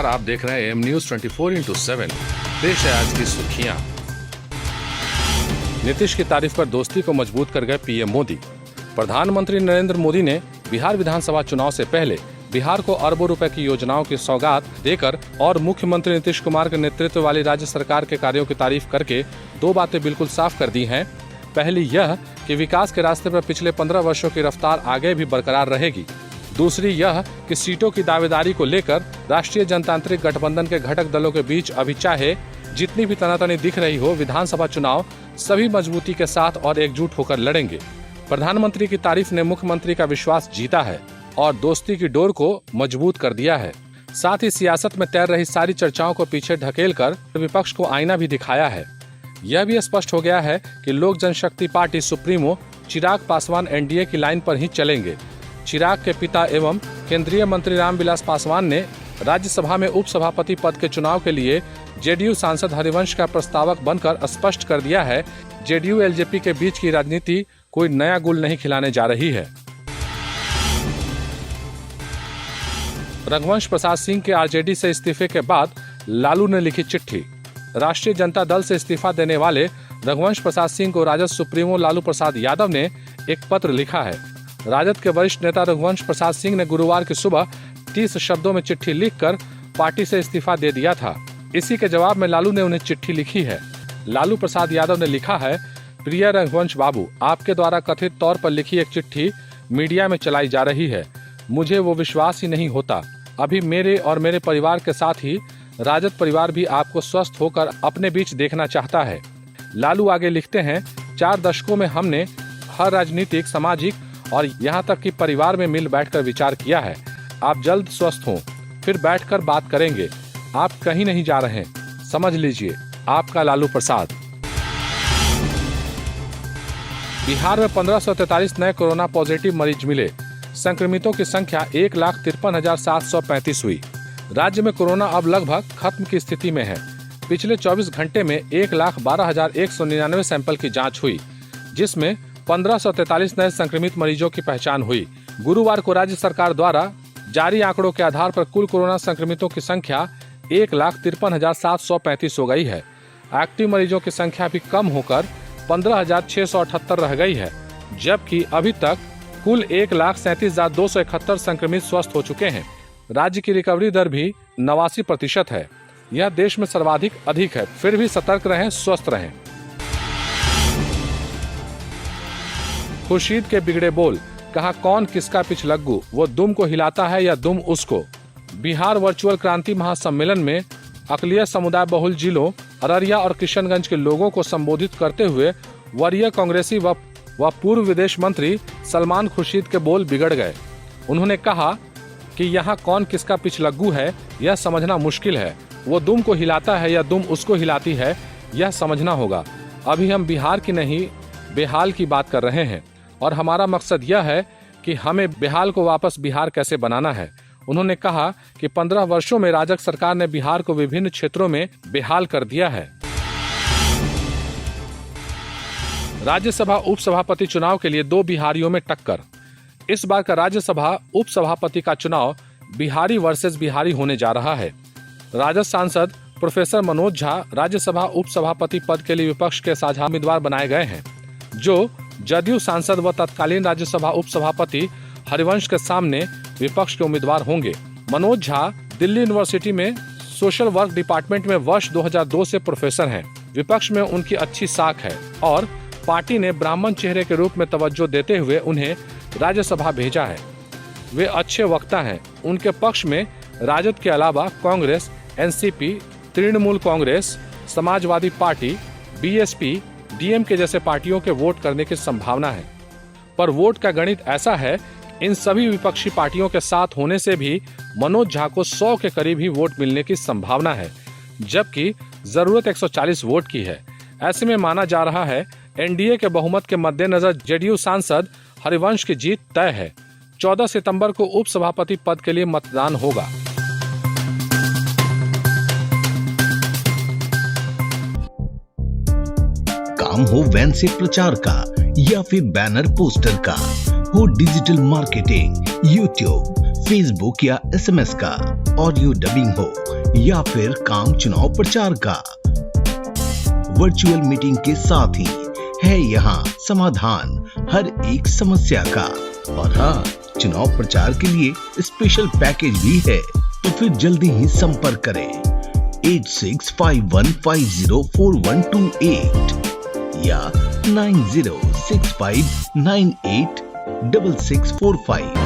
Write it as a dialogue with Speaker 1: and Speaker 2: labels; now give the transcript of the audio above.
Speaker 1: नमस्कार, आप देख रहे हैं एम न्यूज 24/7। पेश है आज की सुर्खियां। नीतीश की तारीफ पर दोस्ती को मजबूत कर गए पीएम मोदी। प्रधानमंत्री नरेंद्र मोदी ने बिहार विधानसभा चुनाव से पहले बिहार को अरबों रुपए की योजनाओं की सौगात देकर और मुख्यमंत्री नीतीश कुमार के नेतृत्व वाली राज्य सरकार के कार्यों की तारीफ करके दो बातें बिल्कुल साफ कर दी हैं। पहली यह कि विकास के रास्ते पर पिछले 15 वर्षों की रफ्तार आगे भी बरकरार रहेगी। दूसरी यह कि सीटों की दावेदारी को लेकर राष्ट्रीय जनतांत्रिक गठबंधन के घटक दलों के बीच अभी चाहे जितनी भी तनातनी दिख रही हो, विधानसभा चुनाव सभी मजबूती के साथ और एकजुट होकर लड़ेंगे। प्रधानमंत्री की तारीफ ने मुख्यमंत्री का विश्वास जीता है और दोस्ती की डोर को मजबूत कर दिया है। साथ ही सियासत में तैर रही सारी चर्चाओं को पीछे ढकेल कर विपक्ष को आईना भी दिखाया है। यह भी स्पष्ट हो गया है कि लोक जनशक्ति party supremo Chirag Paswan NDA की लाइन पर ही चलेंगे। चिराग के पिता एवं केंद्रीय मंत्री रामविलास पासवान ने राज्यसभा में उपसभापति पद के चुनाव के लिए जेडीयू सांसद हरिवंश का प्रस्तावक बनकर स्पष्ट कर दिया है, जेडीयू एलजेपी के बीच की राजनीति कोई नया गुल नहीं खिलाने जा रही है। रघुवंश प्रसाद सिंह के आरजेडी से इस्तीफे के बाद लालू ने लिखी चिट्ठी। राष्ट्रीय जनता दल से इस्तीफा देने वाले रघुवंश प्रसाद सिंह को राजद सुप्रीमो लालू प्रसाद यादव ने एक पत्र लिखा है। राजद के वरिष्ठ नेता रघुवंश प्रसाद सिंह ने गुरुवार की सुबह 30 शब्दों में चिट्ठी लिखकर पार्टी से इस्तीफा दे दिया था। इसी के जवाब में लालू ने उन्हें चिट्ठी लिखी है। लालू प्रसाद यादव ने लिखा है, प्रिय रघुवंश बाबू, आपके द्वारा कथित तौर पर लिखी एक चिट्ठी मीडिया में चलाई जा रही है। मुझे वो विश्वास ही नहीं होता। अभी मेरे और मेरे परिवार के साथ ही राजद परिवार भी आपको स्वस्थ होकर अपने बीच देखना चाहता है। लालू आगे लिखते हैं, 4 दशकों में हमने हर राजनीतिक, सामाजिक और यहाँ तक कि परिवार में मिल बैठकर विचार किया है। आप जल्द स्वस्थ हों, फिर बैठकर बात करेंगे। आप कहीं नहीं जा रहे हैं, समझ लीजिए। आपका लालू प्रसाद। बिहार में 1543 नए कोरोना पॉजिटिव मरीज मिले। संक्रमितों की संख्या 1,53,735 हुई। राज्य में कोरोना अब लगभग खत्म की स्थिति में है। पिछले 24 घंटे में 1,12,199 सैंपल की जांच हुई, जिसमें 1543 नए संक्रमित मरीजों की पहचान हुई। गुरुवार को राज्य सरकार द्वारा जारी आंकड़ों के आधार पर कुल कोरोना संक्रमितों की संख्या 1,53,735 हो गई है। एक्टिव मरीजों की संख्या भी कम होकर 15,678 रह गई है, जबकि अभी तक कुल 1,37,271 संक्रमित स्वस्थ हो चुके हैं। राज्य की रिकवरी दर भी 89% है। यह देश में सर्वाधिक अधिक है। फिर भी सतर्क रहें, स्वस्थ रहें। खुर्शीद के बिगड़े बोल, कहा कौन किसका पिछलग्गू, वो दुम को हिलाता है या दुम उसको। बिहार वर्चुअल क्रांति महासम्मेलन में अकलिया समुदाय बहुल जिलों अररिया और किशनगंज के लोगों को संबोधित करते हुए वरीय कांग्रेसी व पूर्व विदेश मंत्री सलमान खुर्शीद के बोल बिगड़ गए। उन्होंने कहा कि यहाँ कौन किसका पिछलग्गू है यह समझना मुश्किल है। वो दुम को हिलाता है या दुम उसको हिलाती है, यह समझना होगा। अभी हम बिहार की नहीं बेहाल की बात कर रहे हैं और हमारा मकसद यह है कि हमें बेहाल को वापस बिहार कैसे बनाना है। उन्होंने कहा कि 15 वर्षों में राजग सरकार ने बिहार को विभिन्न क्षेत्रों में बेहाल कर दिया है। राज्यसभा उपसभापति चुनाव के लिए 2 बिहारियों में टक्कर। इस बार का राज्यसभा उपसभापति का चुनाव बिहारी वर्सेस बिहारी होने जा रहा है। राजद सांसद प्रोफेसर मनोज झा राज्यसभा उपसभापति पद के लिए विपक्ष के साझा उम्मीदवार बनाए गए हैं, जो जदयू सांसद व तत्कालीन राज्यसभा उपसभापति हरिवंश के सामने विपक्ष के उम्मीदवार होंगे। मनोज झा दिल्ली यूनिवर्सिटी में सोशल वर्क डिपार्टमेंट में वर्ष 2002 से प्रोफेसर हैं। विपक्ष में उनकी अच्छी साख है और पार्टी ने ब्राह्मण चेहरे के रूप में तवज्जो देते हुए उन्हें राज्यसभा भेजा है। वे अच्छे वक्ता हैं। उनके पक्ष में राजद के अलावा Congress, NCP, Trinamool Congress, Samajwadi party, BSP, DMK जैसे पार्टियों के वोट करने की संभावना है। पर वोट का गणित ऐसा है, इन सभी विपक्षी पार्टियों के साथ होने से भी मनोज झा को 100 के करीब ही वोट मिलने की संभावना है, जबकि जरूरत 140 वोट की है। ऐसे में माना जा रहा है एनडीए के बहुमत के मद्देनजर जेडीयू सांसद हरिवंश की जीत तय है। 14 सितंबर को उपसभापति पद के लिए मतदान होगा।
Speaker 2: काम हो वैन से प्रचार का या फिर बैनर पोस्टर का, हो डिजिटल मार्केटिंग, यूट्यूब, फेसबुक या SMS का, ऑडियो डबिंग हो या फिर काम चुनाव प्रचार का, वर्चुअल मीटिंग के साथ ही है यहाँ समाधान हर एक समस्या का। और हाँ, चुनाव प्रचार के लिए स्पेशल पैकेज भी है, तो फिर जल्दी ही संपर्क करें 8651504128 या 9065986645।